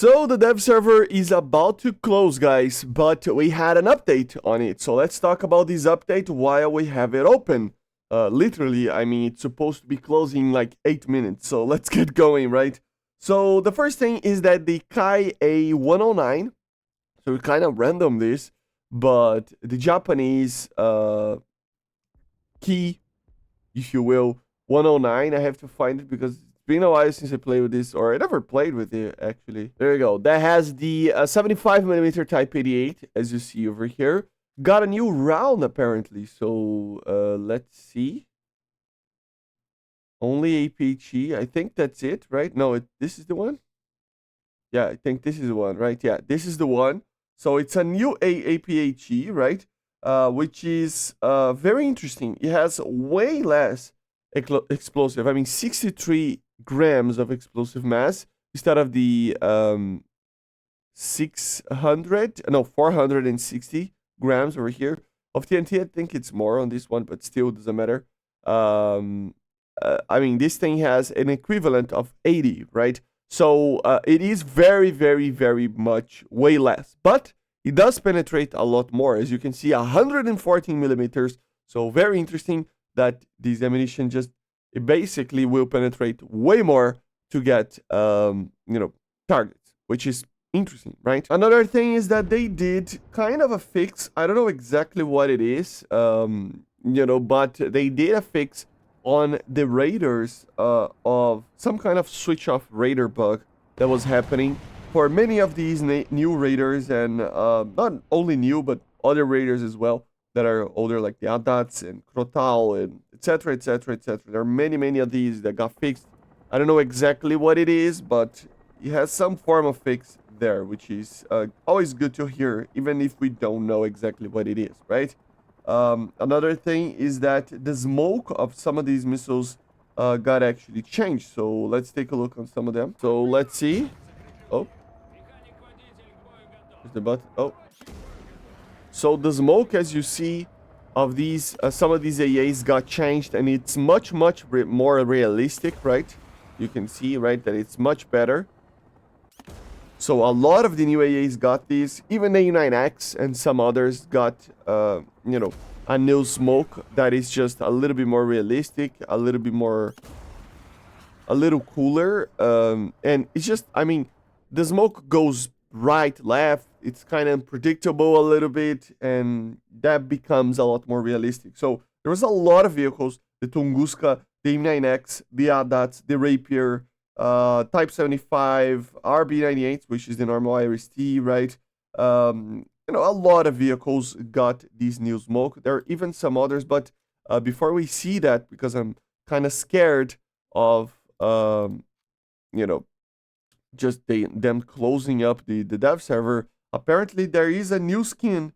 So the dev server is about to close, guys, but we had an update on it. So let's talk about this update while we have it open. Literally, I mean, it's supposed to be closing in like 8 minutes. So let's get going, right? So the first thing is that the Kai A109, so we kind of random this, but the Japanese key, if you will, 109, I have to find it because been a while since I played with this, or I never played with it actually. There you go. That has the 75mm Type 88, as you see over here. Got a new round apparently. So let's see. Only APHE. I think that's it, right? No, this is the one. Yeah, I think this is the one, right? Yeah, this is the one. So it's a new APHE, right? Which is very interesting. It has way less explosive. I mean, 63 grams of explosive mass instead of the 460 grams over here of TNT. I think it's more on this one, but still doesn't matter. I mean, this thing has an equivalent of 80, right? So it is very, very, very much way less, but it does penetrate a lot more. As you can see, 114 millimeters. So very interesting that this ammunition just, it basically will penetrate way more to get, targets, which is interesting, right? Another thing is that they did kind of a fix. I don't know exactly what it is, but they did a fix on the radars of some kind of switch off radar bug that was happening for many of these new raiders, and not only new, but other raiders as well that are older, like the Adats and Crotal and etc, etc, etc. There are many of these that got fixed. I don't know exactly what it is, but it has some form of fix there, which is always good to hear, even if we don't know exactly what it is, right? Another thing is that the smoke of some of these missiles got actually changed. So let's take a look on some of them. So let's see. Oh, there's the button. Oh. So the smoke, as you see, of these, some of these AAs got changed, and it's much more realistic, right? You can see, right, that it's much better. So a lot of the new AAs got these. Even the A9X and some others got, a new smoke that is just a little bit more realistic, a little cooler, and it's just, I mean, the smoke goes right, left. It's kind of unpredictable a little bit, and that becomes a lot more realistic. So there was a lot of vehicles: the Tunguska, the M9X, the Adats, the Rapier, Type 75, RB98, which is the normal IRST, right? A lot of vehicles got this new smoke. There are even some others, but before we see that, because I'm kind of scared of, just them closing up the dev server. Apparently, there is a new skin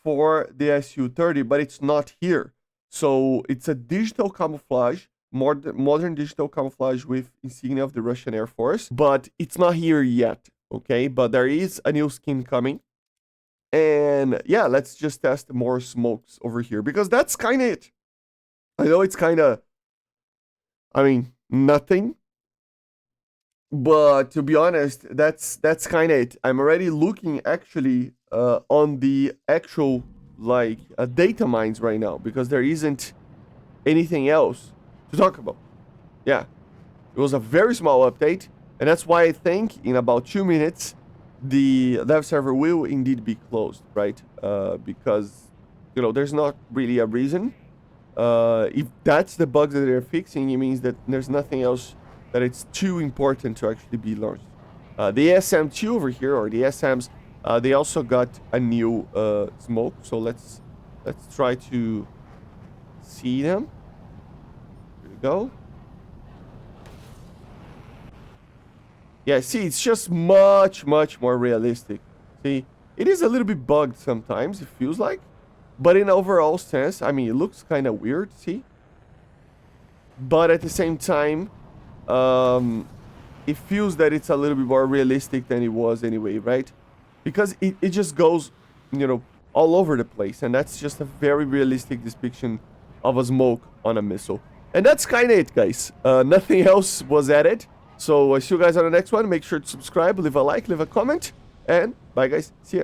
for the Su-30, but it's not here. So it's a digital camouflage, modern digital camouflage with insignia of the Russian Air Force, but it's not here yet, okay? But there is a new skin coming. And yeah, let's just test more smokes over here, because that's kind of it. I know it's kind of, nothing. But to be honest, that's kind of it. I'm already looking actually on the actual data mines right now, because there isn't anything else to talk about. Yeah, it was a very small update, and that's why I think in about 2 minutes the dev server will indeed be closed, right? Because there's not really a reason. If that's the bug that they're fixing, it means that there's nothing else that it's too important to actually be launched. The SM2 over here, or the SMs, they also got a new smoke. So let's try to see them. Here we go. Yeah, see, it's just much more realistic. See, it is a little bit bugged sometimes, it feels like, but in overall sense, I mean, it looks kind of weird, see? But at the same time, it feels that it's a little bit more realistic than it was anyway, right? Because it just goes, all over the place, and that's just a very realistic depiction of a smoke on a missile. And that's kind of it, guys. Nothing else was added. So I see you guys on the next one. Make sure to subscribe, leave a like, leave a comment, and bye guys. See ya.